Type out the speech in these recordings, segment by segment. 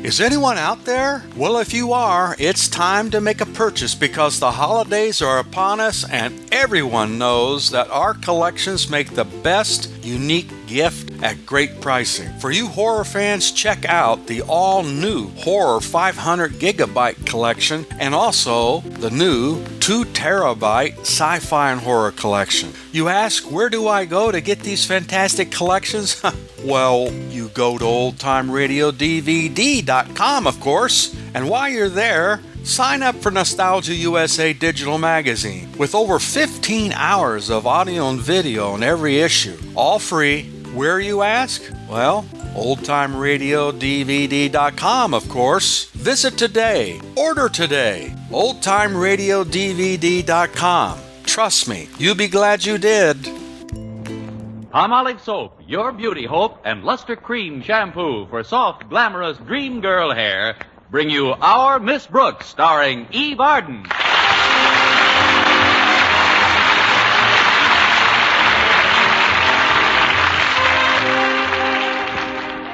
Is anyone out there? Well, if you are, it's time to make a purchase because the holidays are upon us and everyone knows that our collections make the best unique gift at great pricing. For you horror fans, check out the all-new Horror 500 Gigabyte collection and also the new 2 Terabyte Sci-Fi and Horror collection. You ask, where do I go to get these fantastic collections? Well, you go to oldtimeradiodvd.com, of course, and while you're there, sign up for Nostalgia USA Digital Magazine with over 15 hours of audio and video on every issue, all free. Where, you ask? Well, oldtimeradiodvd.com, of course. Visit today. Order today. oldtimeradiodvd.com. Trust me, you'll be glad you did. Palmolive Soap, your beauty hope, and Luster Cream Shampoo for soft, glamorous dream girl hair bring you Our Miss Brooks, starring Eve Arden.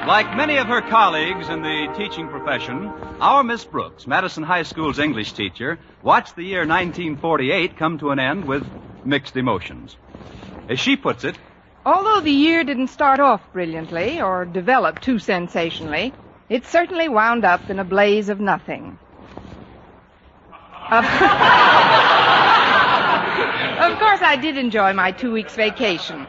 Like many of her colleagues in the teaching profession, our Miss Brooks, Madison High School's English teacher, watched the year 1948 come to an end with mixed emotions. As she puts it, although the year didn't start off brilliantly or develop too sensationally, it certainly wound up in a blaze of nothing. Of course, I did enjoy my 2 weeks vacation.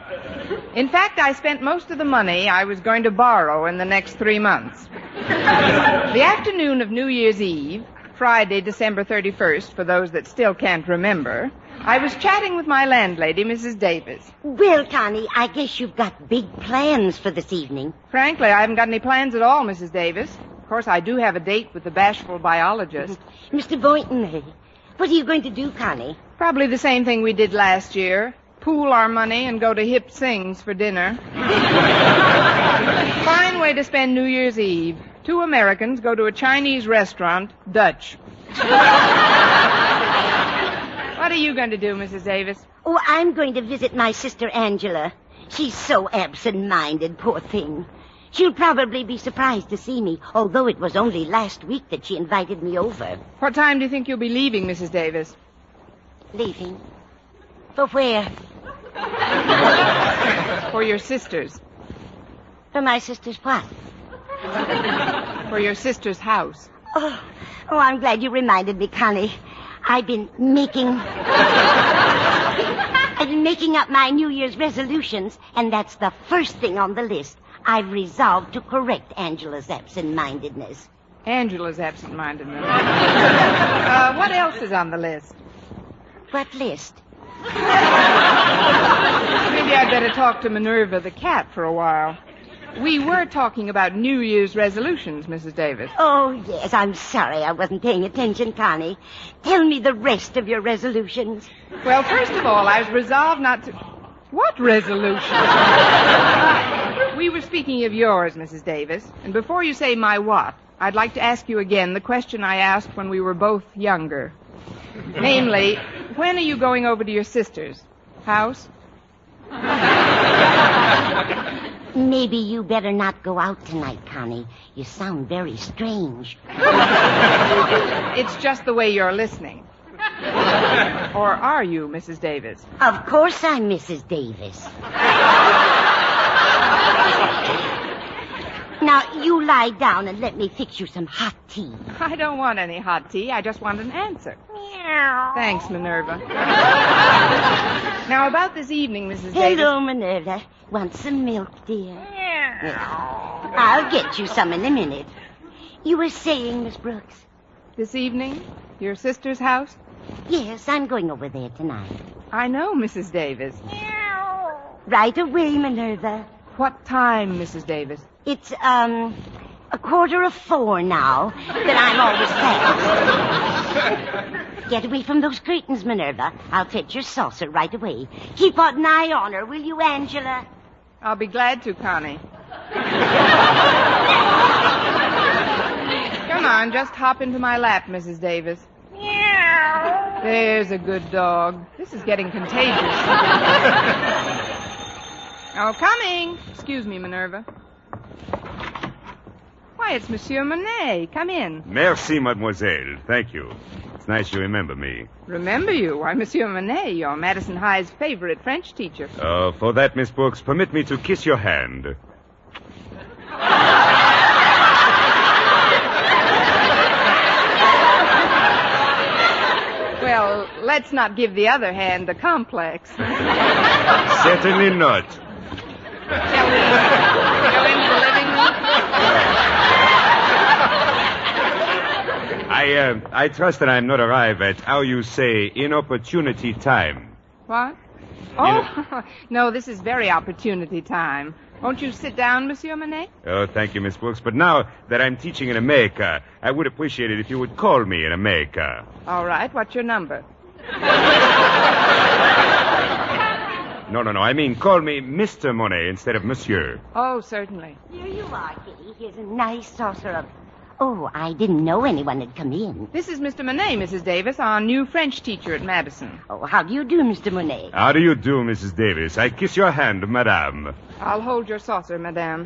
In fact, I spent most of the money I was going to borrow in the next 3 months. The afternoon of New Year's Eve, Friday, December 31st, for those that still can't remember, I was chatting with my landlady, Mrs. Davis. Well, Connie, I guess you've got big plans for this evening. Frankly, I haven't got any plans at all, Mrs. Davis. Of course, I do have a date with the bashful biologist. Mr. Boynton, what are you going to do, Connie? Probably the same thing we did last year. Pool our money and go to Hip Sings for dinner. Fine way to spend New Year's Eve. 2 Americans go to a Chinese restaurant, Dutch. What are you going to do, Mrs. Davis? Oh, I'm going to visit my sister Angela. She's so absent-minded, poor thing. She'll probably be surprised to see me, although it was only last week that she invited me over. What time do you think you'll be leaving, Mrs. Davis? Leaving? For where? For your sisters. For my sister's what? For your sister's house. Oh, I'm glad you reminded me, Connie. I've been making up my New Year's resolutions, and that's the first thing on the list. I've resolved to correct Angela's absent-mindedness. Angela's absent-mindedness. What else is on the list? What list? Maybe I'd better talk to Minerva the cat for a while. We were talking about New Year's resolutions, Mrs. Davis. Oh, yes, I'm sorry I wasn't paying attention, Connie. Tell me the rest of your resolutions. Well, first of all, I was resolved not to... What resolution? We were speaking of yours, Mrs. Davis. And before you say my what, I'd like to ask you again the question I asked when we were both younger. Namely, when are you going over to your sister's house? Maybe you better not go out tonight, Connie. You sound very strange. It's just the way you're listening. Or are you, Mrs. Davis? Of course I'm Mrs. Davis. Now, you lie down and let me fix you some hot tea. I don't want any hot tea. I just want an answer. Meow. Thanks, Minerva. Now, about this evening, Mrs. Davis... Hello, Minerva. Want some milk, dear? I'll get you some in a minute. You were saying, Miss Brooks? This evening? Your sister's house? Yes, I'm going over there tonight. I know, Mrs. Davis. Right away, Minerva. What time, Mrs. Davis? It's, 3:45 now, but I'm always fast. Get away from those curtains, Minerva. I'll fetch your saucer right away. Keep an eye on her, will you, Angela? I'll be glad to, Connie. Come on, just hop into my lap, Mrs. Davis. Meow. There's a good dog. This is getting contagious. Oh, coming. Excuse me, Minerva. Why, it's Monsieur Monet. Come in. Merci, mademoiselle. Thank you. It's nice you remember me. Remember you? Why, Monsieur Monet, you're Madison High's favorite French teacher. For that, Miss Brooks, permit me to kiss your hand. Well, let's not give the other hand the complex. Certainly not. Shall we go into the living room? I trust that I'm not arrived at, how you say, inopportunity time. What? Oh, no, this is very opportunity time. Won't you sit down, Monsieur Monet? Oh, thank you, Miss Brooks. But now that I'm teaching in America, I would appreciate it if you would call me in America. All right, what's your number? No. I mean, call me Mr. Monet instead of Monsieur. Oh, certainly. Here you are, Kitty. Here's a nice saucer of... Oh, I didn't know anyone had come in. This is Mr. Monet, Mrs. Davis, our new French teacher at Madison. Oh, how do you do, Mr. Monet? How do you do, Mrs. Davis? I kiss your hand, madame. I'll hold your saucer, madame.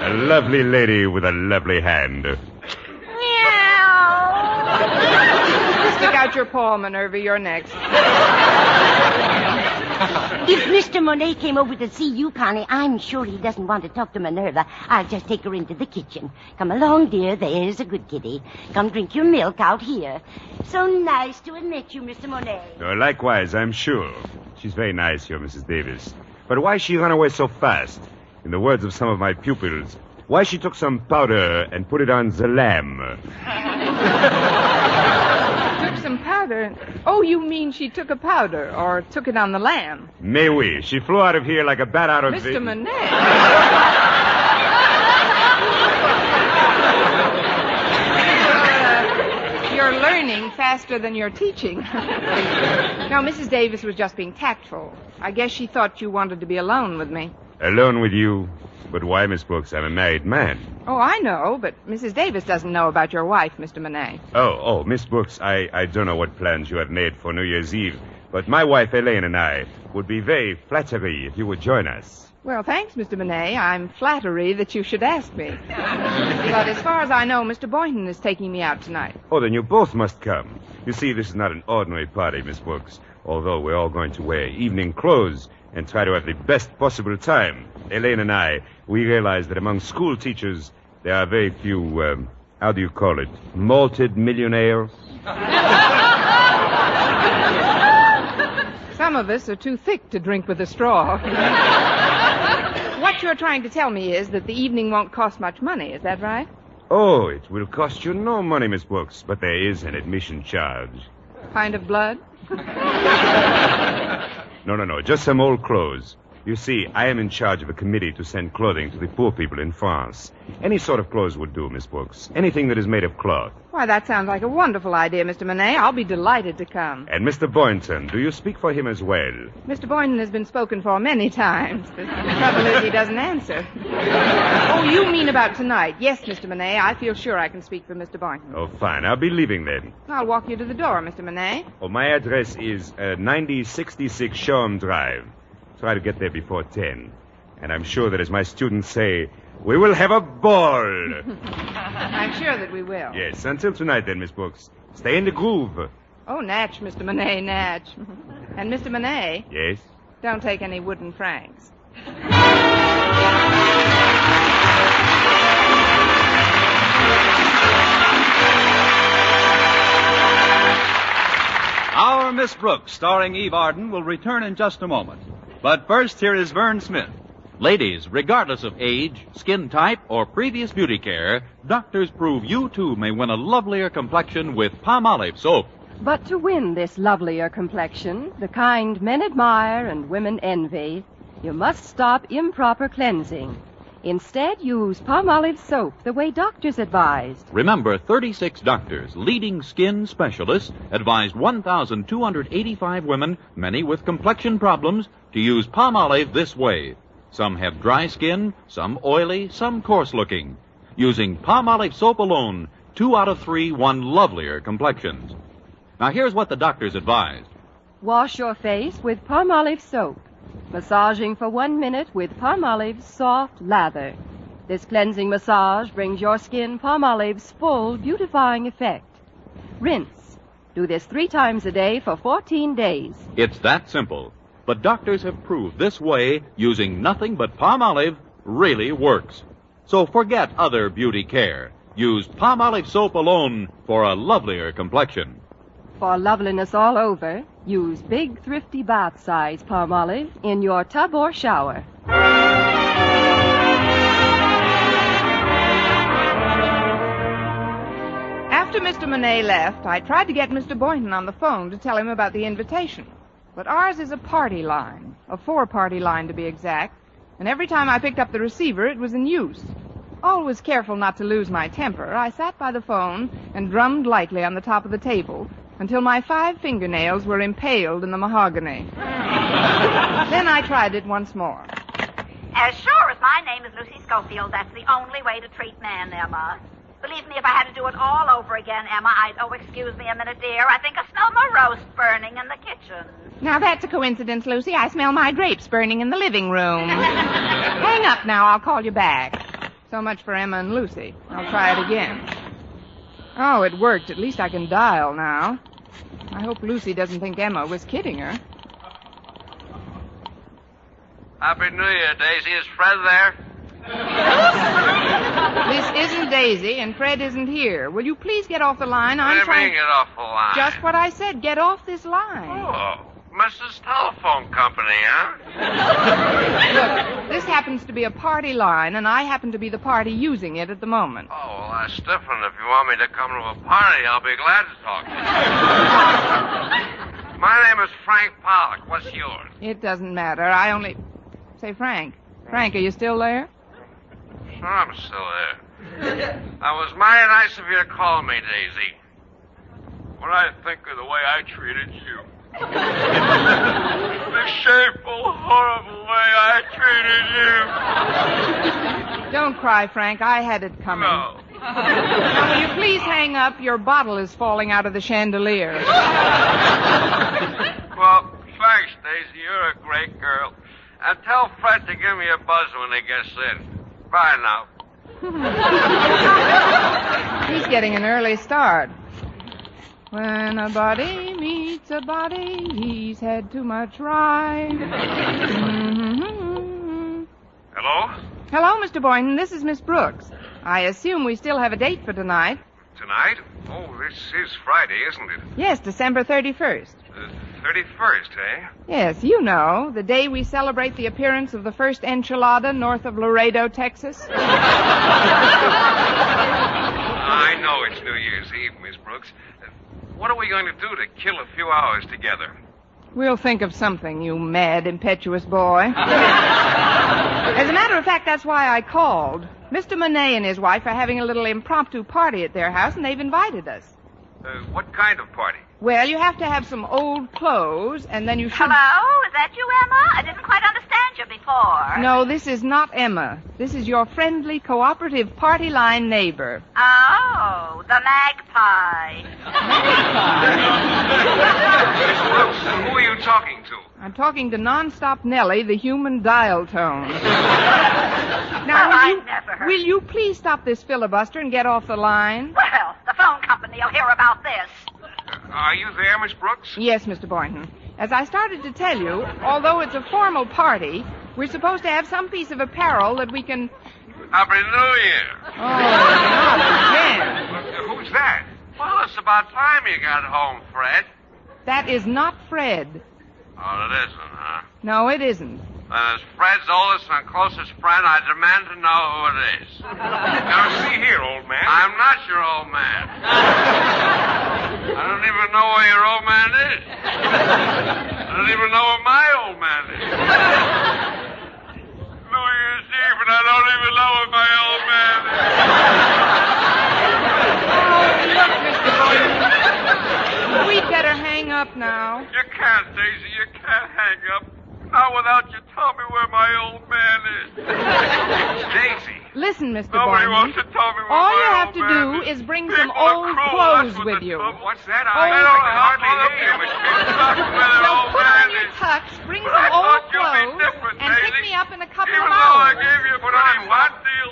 A lovely lady with a lovely hand. Stick out your paw, Minerva. You're next. If Mr. Monet came over to see you, Connie, I'm sure he doesn't want to talk to Minerva. I'll just take her into the kitchen. Come along, dear. There's a good kitty. Come drink your milk out here. So nice to have met you, Mr. Monet. Likewise, I'm sure. She's very nice, your Mrs. Davis. But why she run away so fast? In the words of some of my pupils, why she took some powder and put it on the lamb? Took some powder? Oh, you mean she took a powder or took it on the lamb? Mais oui, she flew out of here like a bat out of Mr. the... Monet. You're learning faster than you're teaching. Now, Mrs. Davis was just being tactful. I guess she thought you wanted to be alone with me. Alone with you? But why, Miss Brooks? I'm a married man. Oh, I know, but Mrs. Davis doesn't know about your wife, Mr. Monet. Oh, Miss Brooks, I don't know what plans you have made for New Year's Eve, but my wife, Elaine, and I would be very flattered if you would join us. Well, thanks, Mr. Monet. I'm flattered that you should ask me. But as far as I know, Mr. Boynton is taking me out tonight. Oh, then you both must come. You see, this is not an ordinary party, Miss Brooks, although we're all going to wear evening clothes and try to have the best possible time. Elaine and I, we realize that among school teachers, there are very few, how do you call it, malted millionaires? Some of us are too thick to drink with a straw. What you're trying to tell me is that the evening won't cost much money. Is that right? Oh, it will cost you no money, Miss Brooks, but there is an admission charge. Pint of blood? No, just some old clothes. You see, I am in charge of a committee to send clothing to the poor people in France. Any sort of clothes would do, Miss Brooks. Anything that is made of cloth. Why, that sounds like a wonderful idea, Mr. Monet. I'll be delighted to come. And Mr. Boynton, do you speak for him as well? Mr. Boynton has been spoken for many times. The trouble is he doesn't answer. Oh, you mean about tonight. Yes, Mr. Monet, I feel sure I can speak for Mr. Boynton. Oh, fine. I'll be leaving then. I'll walk you to the door, Mr. Monet. Oh, my address is 9066 Shoreham Drive. Try to get there before 10. And I'm sure that as my students say, we will have a ball. I'm sure that we will. Yes, until tonight then, Miss Brooks. Stay in the groove. Oh, Natch, Mr. Monet, Natch. And Mr. Monet, Yes? don't take any wooden francs. Our Miss Brooks, starring Eve Arden, will return in just a moment. But first, here is Vern Smith. Ladies, regardless of age, skin type, or previous beauty care, doctors prove you too may win a lovelier complexion with Palmolive soap. But to win this lovelier complexion, the kind men admire and women envy, you must stop improper cleansing. Instead, use Palmolive soap the way doctors advised. Remember, 36 doctors, leading skin specialists, advised 1,285 women, many with complexion problems, to use Palmolive this way. Some have dry skin, some oily, some coarse-looking. Using Palmolive soap alone, 2 out of 3 won lovelier complexions. Now, here's what the doctors advised. Wash your face with Palmolive soap. Massaging for 1 minute with Palmolive's soft lather. This cleansing massage brings your skin Palmolive's full beautifying effect. Rinse. Do this 3 times a day for 14 days. It's that simple. But doctors have proved this way, using nothing but Palmolive, really works. So forget other beauty care. Use Palmolive soap alone for a lovelier complexion. For loveliness all over, use big, thrifty bath-size Palmolive in your tub or shower. After Mr. Monet left, I tried to get Mr. Boynton on the phone to tell him about the invitation. But ours is a party line, a 4-party line to be exact, and every time I picked up the receiver, it was in use. Always careful not to lose my temper, I sat by the phone and drummed lightly on the top of the table until my 5 fingernails were impaled in the mahogany. Then I tried it once more. As sure as my name is Lucy Schofield, that's the only way to treat men, Emma. Believe me, if I had to do it all over again, Emma, excuse me a minute, dear. I think I smell my roast burning in the kitchen. Now, that's a coincidence, Lucy. I smell my drapes burning in the living room. Hang up now. I'll call you back. So much for Emma and Lucy. I'll try it again. Oh, it worked. At least I can dial now. I hope Lucy doesn't think Emma was kidding her. Happy New Year, Daisy. Is Fred there? This isn't Daisy, and Fred isn't here. Will you please get off the line? What do you mean get off the line? Just what I said. Get off this line. Oh, Mrs. Telephone Company, huh? Look, this happens to be a party line, and I happen to be the party using it at the moment. Oh, well, that's different. If you want me to come to a party, I'll be glad to talk to you. My name is Frank Pollock. What's yours? It doesn't matter. I only... Say, Frank. Frank, are you still there? Sure, I'm still there. That was mighty nice of you to call me, Daisy. What do I think of the way I treated you? The shameful, horrible way I treated you. Don't cry, Frank. I had it coming. No. Now, will you please hang up? Your bottle is falling out of the chandelier. Well, thanks, Daisy. You're a great girl. And tell Fred to give me a buzz when he gets in. Bye now. He's getting an early start. When a body meets a body, he's had too much ride. Mm-hmm. Hello? Hello, Mr. Boynton. This is Miss Brooks. I assume we still have a date for tonight. Tonight? Oh, this is Friday, isn't it? Yes, December 31st. 31st, eh? Yes, you know, the day we celebrate the appearance of the first enchilada north of Laredo, Texas. I know it's New Year's Eve, Miss Brooks. What are we going to do to kill a few hours together? We'll think of something, you mad, impetuous boy. As a matter of fact, that's why I called. Mr. Monet and his wife are having a little impromptu party at their house, and they've invited us. What kind of party? Well, you have to have some old clothes, and then you should... Hello? Is that you, Emma? I didn't quite understand you before. No, this is not Emma. This is your friendly, cooperative party line neighbor. Oh, the magpie. Miss Brooks, who are you talking to? I'm talking to Nonstop Nellie, the human dial tone. Now, will you please stop this filibuster and get off the line? Well, the phone company will hear about this. Are you there, Miss Brooks? Yes, Mr. Boynton. As I started to tell you, although it's a formal party, we're supposed to have some piece of apparel that we can... Happy New Year. Oh, not again. Who's that? Well, it's about time you got home, Fred. That is not Fred. Oh, it isn't, huh? No, it isn't. As Fred's oldest and closest friend, I demand to know who it is. Now, see here, old man. I'm not your old man. I don't even know where your old man is. I don't even know where my old man is. New Year's Eve, and I don't even know where my old man is. Oh, look, Mr. Boynton. We'd better hang up now. You can't, Daisy. You can't hang up. Not without you tell me where my old man is. Daisy. Listen, Mr. Nobody Boynton. wants to tell me what All my you have old to man do did. is bring People some are old cruel, clothes that's what with the you. trouble- What's that? Old I don't hardly clothes. hear you, Miss Brooks. Talk to me, So old put man on your is- tux, bring But I some old thought you'd be clothes, different, and pick Daisy. me up in a couple Even of though I hours. gave you a pretty hot deal.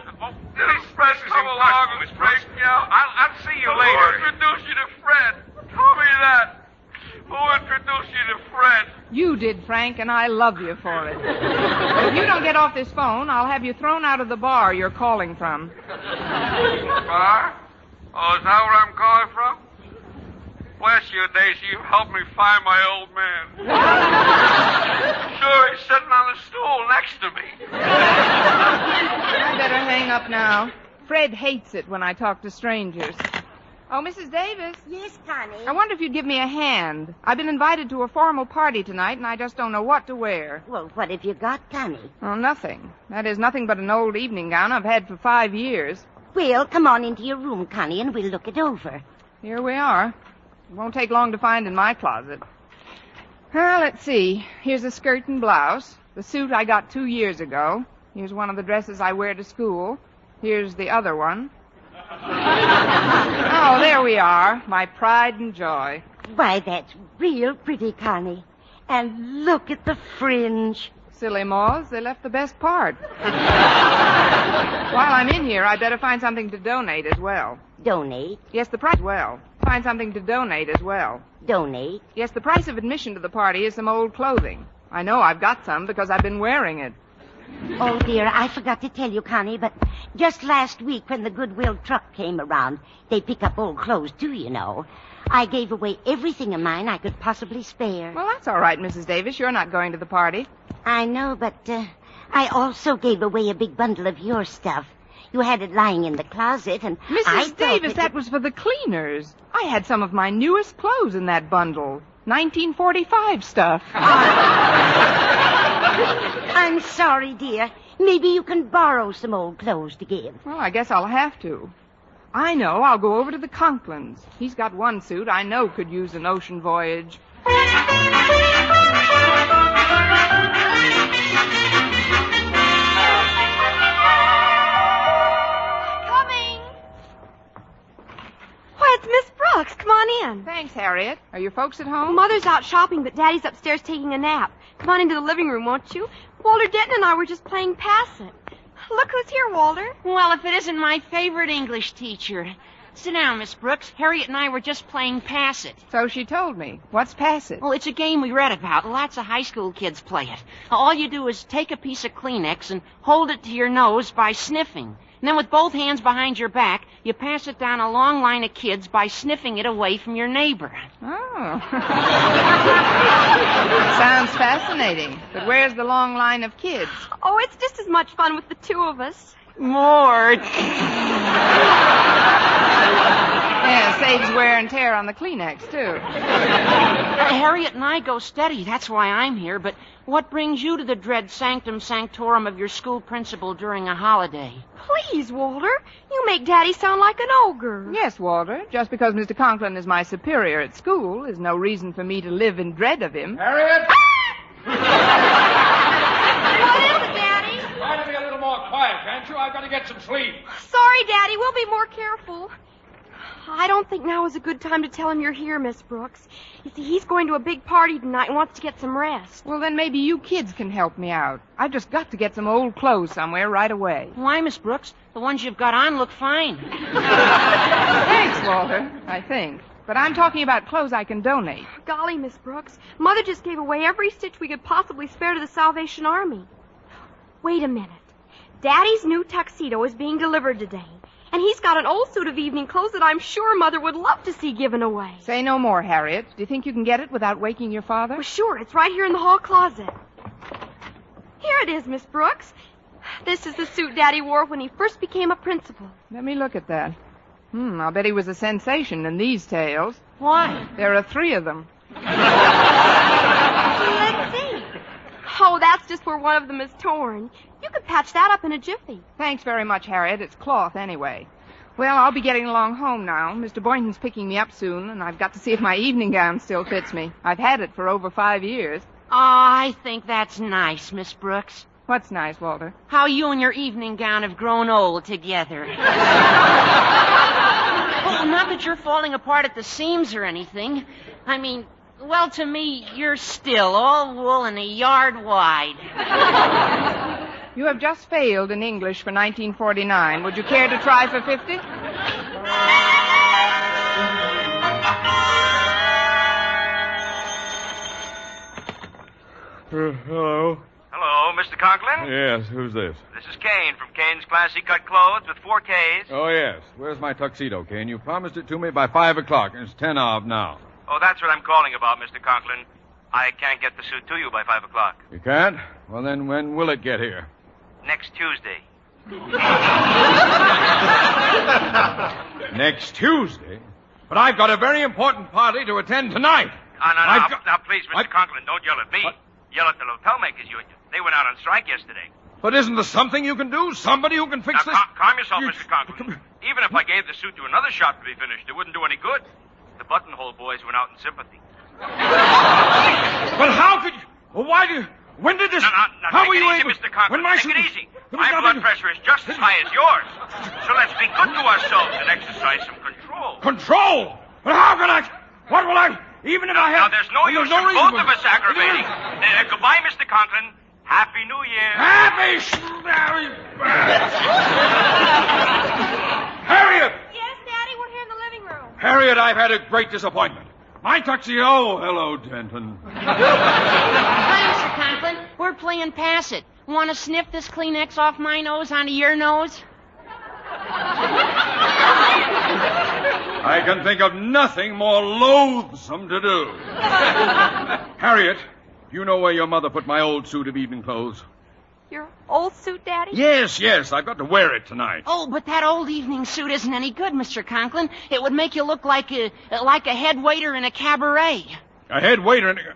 These stresses come along and straighten you out. I'll see you later. Who introduced you to Fred? Tell me that. Who introduced you to Fred? You did, Frank, and I love you for it. But if you don't get off this phone, I'll have you thrown out of the bar you're calling from. Bar? Oh, is that where I'm calling from? Bless you, Daisy. You helped me find my old man. Sure, he's sitting on the stool next to me. I better hang up now. Fred hates it when I talk to strangers. Oh, Mrs. Davis. Yes, Connie. I wonder if you'd give me a hand. I've been invited to a formal party tonight, and I just don't know what to wear. Well, what have you got, Connie? Oh, nothing. That is nothing but an old evening gown I've had for 5 years. Well, come on into your room, Connie, and we'll look it over. Here we are. It won't take long to find in my closet. Well, let's see. Here's a skirt and blouse. The suit I got 2 years ago. Here's one of the dresses I wear to school. Here's the other one. Oh, there we are. My pride and joy. Why, that's real pretty, Connie. And look at the fringe. Silly moths, they left the best part. While I'm in here, I better find something to donate as well. Donate? Yes, the price as well. Find something to donate as well. Donate? Yes, the price of admission to the party is some old clothing. I know I've got some because I've been wearing it. Oh, dear, I forgot to tell you, Connie, but just last week when the Goodwill truck came around, they pick up old clothes, too, you know. I gave away everything of mine I could possibly spare. Well, that's all right, Mrs. Davis. You're not going to the party. I know, but I also gave away a big bundle of your stuff. You had it lying in the closet, and I Mrs. thought Davis, that was for the cleaners. I had some of my newest clothes in that bundle. 1945 stuff. I'm sorry, dear. Maybe you can borrow some old clothes to give. Well, I guess I'll have to. I know. I'll go over to the Conklins. He's got one suit I know could use an ocean voyage. Coming. Why, it's Miss Brooks. Come on in. Thanks, Harriet. Are your folks at home? Mother's out shopping, but Daddy's upstairs taking a nap. Come on into the living room, won't you? Walter Denton and I were just playing Pass It. Look who's here, Walter. Well, if it isn't my favorite English teacher. Sit down, Miss Brooks. Harriet and I were just playing Pass It. So she told me. What's Pass It? Well, it's a game we read about. Lots of high school kids play it. All you do is take a piece of Kleenex and hold it to your nose by sniffing. And then with both hands behind your back, you pass it down a long line of kids by sniffing it away from your neighbor. Oh. Sounds fascinating. But where's the long line of kids? Oh, it's just as much fun with the two of us. More. Yeah, saves wear and tear on the Kleenex, too. Harriet and I go steady. That's why I'm here. But what brings you to the dread sanctum sanctorum of your school principal during a holiday? Please, Walter. You make Daddy sound like an ogre. Yes, Walter. Just because Mr. Conklin is my superior at school is no reason for me to live in dread of him. Harriet! What is it, Daddy? Try to be a little more quiet, can't you? I've got to get some sleep. Sorry, Daddy. We'll be more careful. I don't think now is a good time to tell him you're here, Miss Brooks. You see, he's going to a big party tonight and wants to get some rest. Well, then maybe you kids can help me out. I've just got to get some old clothes somewhere right away. Why, Miss Brooks? The ones you've got on look fine. Thanks, Walter, I think. But I'm talking about clothes I can donate. Golly, Miss Brooks. Mother just gave away every stitch we could possibly spare to the Salvation Army. Wait a minute. Daddy's new tuxedo is being delivered today. And he's got an old suit of evening clothes that I'm sure Mother would love to see given away. Say no more, Harriet. Do you think you can get it without waking your father? Well, sure. It's right here in the hall closet. Here it is, Miss Brooks. This is the suit Daddy wore when he first became a principal. Let me look at that. I'll bet he was a sensation in these tales. Why? There are 3 of them. Let's see. Oh, that's just where one of them is torn. You could patch that up in a jiffy. Thanks very much, Harriet. It's cloth anyway. Well, I'll be getting along home now. Mr. Boynton's picking me up soon, and I've got to see if my evening gown still fits me. I've had it for over 5 years. Oh, I think that's nice, Miss Brooks. What's nice, Walter? How you and your evening gown have grown old together. Oh, not that you're falling apart at the seams or anything. I mean, well, to me, you're still all wool and a yard wide. You have just failed in English for 1949. Would you care to try for 50? Hello? Hello, Mr. Conklin? Yes, who's this? This is Kane from Kane's Classy Cut Clothes with 4 Ks. Oh, yes. Where's my tuxedo, Kane? You promised it to me by 5 o'clock, and it's 10 of now. Oh, that's what I'm calling about, Mr. Conklin. I can't get the suit to you by 5 o'clock. You can't? Well, then when will it get here? Next Tuesday. Next Tuesday? But I've got a very important party to attend tonight. Now, please, Mr. Conklin, don't yell at me. Yell at the lapel makers union. They went out on strike yesterday. But isn't there something you can do? Somebody who can fix this? Calm yourself, Mr. Conklin. Even if I gave the suit to another shop to be finished, it wouldn't do any good. The buttonhole boys went out in sympathy. But how could you... Well, why do you... When did this... How were you able... Mr. Conklin. Take it easy. My blood pressure is just as high as yours. So let's be good to ourselves and exercise some control. Control? But how can I... What will I... Even if I have... Now, there's no use in both of us aggravating. Goodbye, Mr. Conklin. Happy New Year. Harriet! Yes, Daddy, we're here in the living room. Harriet, I've had a great disappointment. My tuxedo... Oh, hello, Denton. Hi, Mr. Conklin. We're playing Pass It. Want to sniff this Kleenex off my nose onto your nose? I can think of nothing more loathsome to do. Harriet, you know where your mother put my old suit of evening clothes? Your old suit, Daddy? Yes. I've got to wear it tonight. Oh, but that old evening suit isn't any good, Mr. Conklin. It would make you look like a head waiter in a cabaret. A head waiter in a...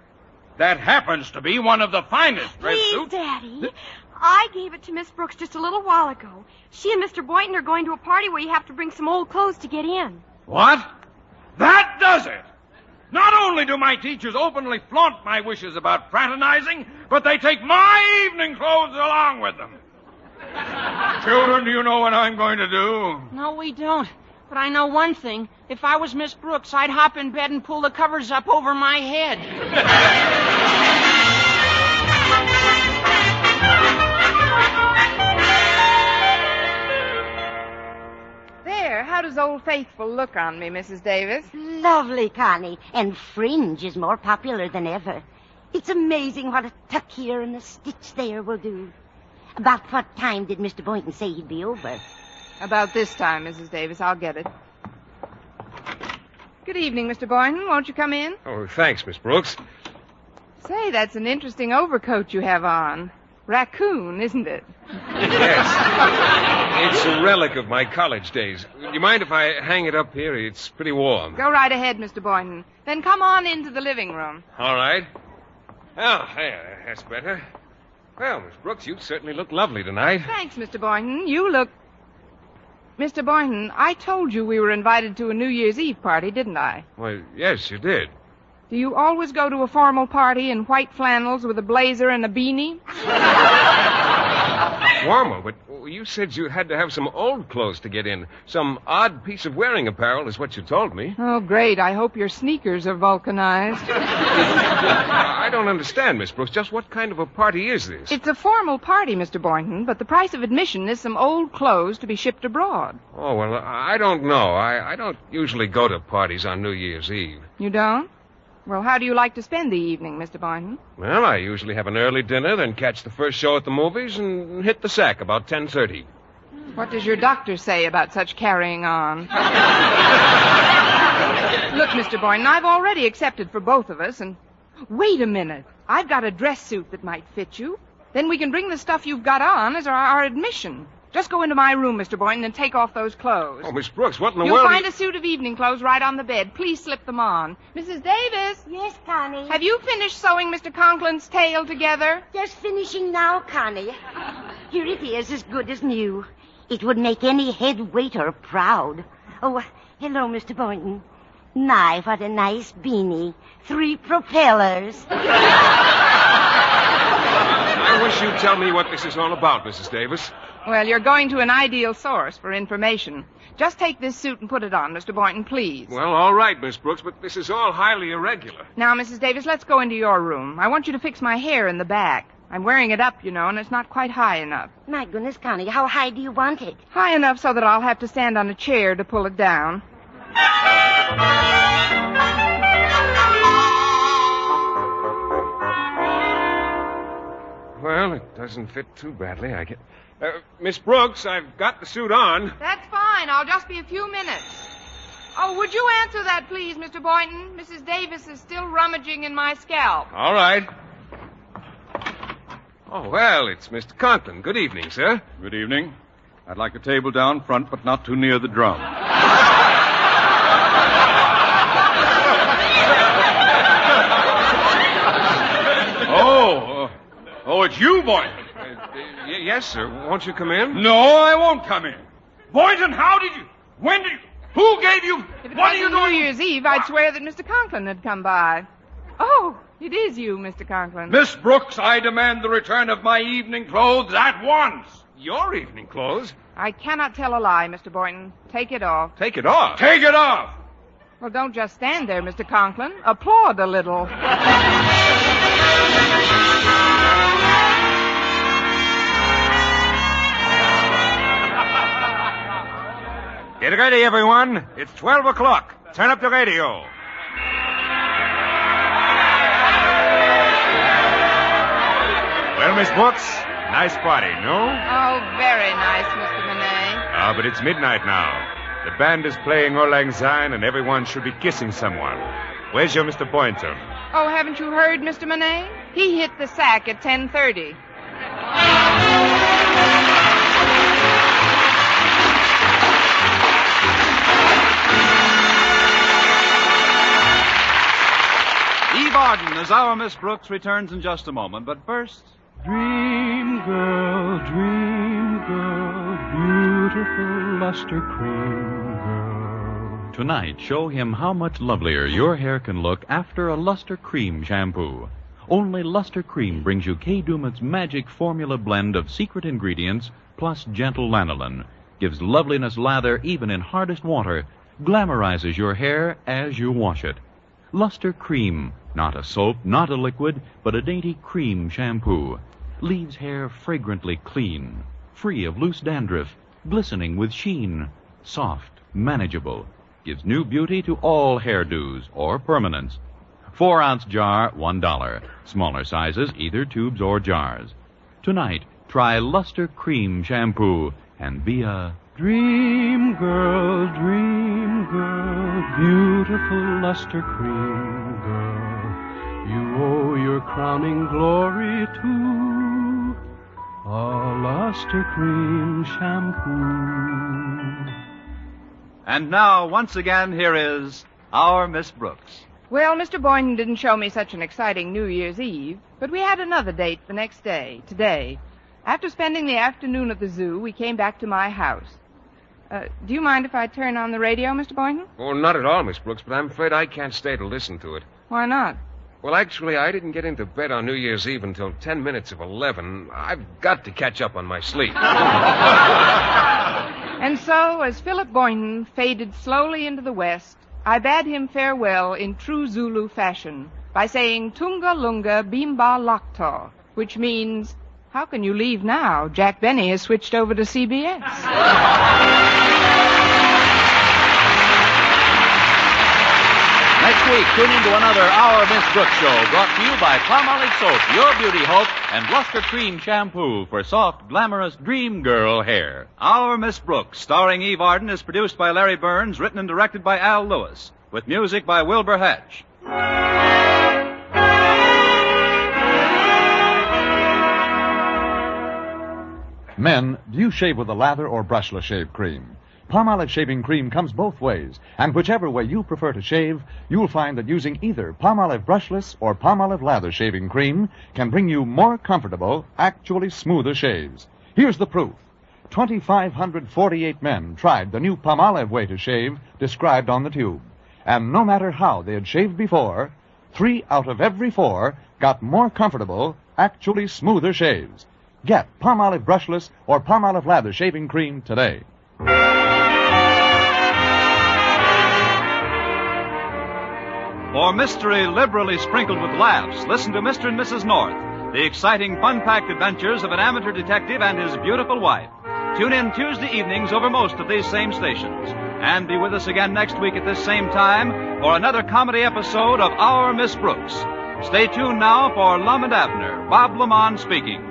That happens to be one of the finest dress Please, suits. Daddy. I gave it to Miss Brooks just a little while ago. She and Mr. Boynton are going to a party where you have to bring some old clothes to get in. What? That does it! Not only do my teachers openly flaunt my wishes about fraternizing, but they take my evening clothes along with them. Children, do you know what I'm going to do? No, we don't. But I know one thing. If I was Miss Brooks, I'd hop in bed and pull the covers up over my head. There, how does Old Faithful look on me, Mrs. Davis? Lovely, Connie. And fringe is more popular than ever. It's amazing what a tuck here and a stitch there will do. About what time did Mr. Boynton say he'd be over? About this time, Mrs. Davis. I'll get it. Good evening, Mr. Boynton. Won't you come in? Oh, thanks, Miss Brooks. Say, that's an interesting overcoat you have on. Raccoon, isn't it? Yes. It's a relic of my college days. Do you mind if I hang it up here? It's pretty warm. Go right ahead, Mr. Boynton. Then come on into the living room. All right. Oh, there, that's better. Well, Miss Brooks, you certainly look lovely tonight. Thanks, Mr. Boynton. You look... Mr. Boynton, I told you we were invited to a New Year's Eve party, didn't I? Well, yes, you did. Do you always go to a formal party in white flannels with a blazer and a beanie? Formal, but you said you had to have some old clothes to get in. Some odd piece of wearing apparel is what you told me. Oh, great. I hope your sneakers are vulcanized. I don't understand, Miss Brooks. Just what kind of a party is this? It's a formal party, Mr. Boynton, but the price of admission is some old clothes to be shipped abroad. Oh, well, I don't know. I don't usually go to parties on New Year's Eve. You don't? Well, how do you like to spend the evening, Mr. Boynton? Well, I usually have an early dinner, then catch the first show at the movies and hit the sack about 10:30. What does your doctor say about such carrying on? Look, Mr. Boynton, I've already accepted for both of us, and... Wait a minute. I've got a dress suit that might fit you. Then we can bring the stuff you've got on as our admission. Just go into my room, Mr. Boynton, and take off those clothes. Oh, Miss Brooks, what in the You'll world... You'll find a suit of evening clothes right on the bed. Please slip them on. Mrs. Davis? Yes, Connie? Have you finished sewing Mr. Conklin's tail together? Just finishing now, Connie. Here it is, as good as new. It would make any head waiter proud. Oh, hello, Mr. Boynton. My, what a nice beanie. 3 propellers. I I wish you'd tell me what this is all about, Mrs. Davis. Well, you're going to an ideal source for information. Just take this suit and put it on, Mr. Boynton, please. Well, all right, Miss Brooks, but this is all highly irregular. Now, Mrs. Davis, let's go into your room. I want you to fix my hair in the back. I'm wearing it up, you know, and it's not quite high enough. My goodness, Connie, how high do you want it? High enough so that I'll have to stand on a chair to pull it down. Well, it doesn't fit too badly, I guess. Miss Brooks, I've got the suit on. That's fine. I'll just be a few minutes. Oh, would you answer that, please, Mr. Boynton? Mrs. Davis is still rummaging in my scalp. All right. Oh, well, it's Mr. Conklin. Good evening, sir. Good evening. I'd like a table down front, but not too near the drum. Oh, it's you, Boynton. Yes, sir. Won't you come in? No, I won't come in. Boynton, how did you... When did you... Who gave you... If it What are you wasn't New doing? Year's Eve, I'd swear that Mr. Conklin had come by. Oh, it is you, Mr. Conklin. Miss Brooks, I demand the return of my evening clothes at once. Your evening clothes? I cannot tell a lie, Mr. Boynton. Take it off. Take it off? Take it off! Well, don't just stand there, Mr. Conklin. Applaud a little. Get ready, everyone. It's 12 o'clock. Turn up the radio. Well, Miss Brooks, nice party, no? Oh, very nice, Mr. Monet. Ah, but it's midnight now. The band is playing Auld Lang Syne, and everyone should be kissing someone. Where's your Mr. Boynton? Oh, haven't you heard, Mr. Monet? He hit the sack at 10:30. Eve Arden as our Miss Brooks returns in just a moment, but first... Dream girl, beautiful luster cream girl. Tonight, show him how much lovelier your hair can look after a Luster Cream shampoo. Only Luster Cream brings you Kay Daumit's magic formula blend of secret ingredients plus gentle lanolin. Gives loveliness lather even in hardest water. Glamorizes your hair as you wash it. Luster Cream, not a soap, not a liquid, but a dainty cream shampoo. Leaves hair fragrantly clean, free of loose dandruff, glistening with sheen, soft, manageable. Gives new beauty to all hairdos or permanents. 4-ounce jar, $1. Smaller sizes, either tubes or jars. Tonight, try Luster Cream shampoo and be a Dream girl, beautiful luster cream girl. You owe your crowning glory to a luster cream shampoo. And now, once again, here is our Miss Brooks. Well, Mr. Boynton didn't show me such an exciting New Year's Eve, but we had another date the next day, today. After spending the afternoon at the zoo, we came back to my house. Do you mind if I turn on the radio, Mr. Boynton? Oh, not at all, Miss Brooks, but I'm afraid I can't stay to listen to it. Why not? Well, actually, I didn't get into bed on New Year's Eve until 10 minutes of 11. I've got to catch up on my sleep. And so, as Philip Boynton faded slowly into the west, I bade him farewell in true Zulu fashion by saying Tunga Lunga Bimba Lakta, which means, how can you leave now? Jack Benny has switched over to CBS. Next week, tune in to another Our Miss Brooks show brought to you by Palmolive Soap, your beauty hope, and Luster Cream Shampoo for soft, glamorous dream girl hair. Our Miss Brooks, starring Eve Arden, is produced by Larry Burns, written and directed by Al Lewis, with music by Wilbur Hatch. Men, do you shave with a lather or brushless shave cream? Palmolive shaving cream comes both ways, and whichever way you prefer to shave, you'll find that using either Palmolive brushless or Palmolive lather shaving cream can bring you more comfortable, actually smoother shaves. Here's the proof. 2,548 men tried the new Palmolive way to shave described on the tube. And no matter how they had shaved before, 3 out of every 4 got more comfortable, actually smoother shaves. Get Palmolive Brushless or Palmolive Lather Shaving Cream today. For mystery liberally sprinkled with laughs, listen to Mr. and Mrs. North, the exciting, fun-packed adventures of an amateur detective and his beautiful wife. Tune in Tuesday evenings over most of these same stations. And be with us again next week at this same time for another comedy episode of Our Miss Brooks. Stay tuned now for Lum and Abner. Bob Lamont speaking.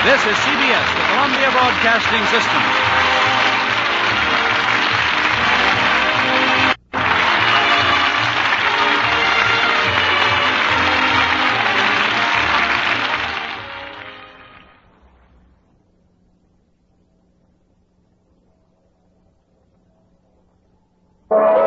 This is CBS, the Columbia Broadcasting System. Thank you.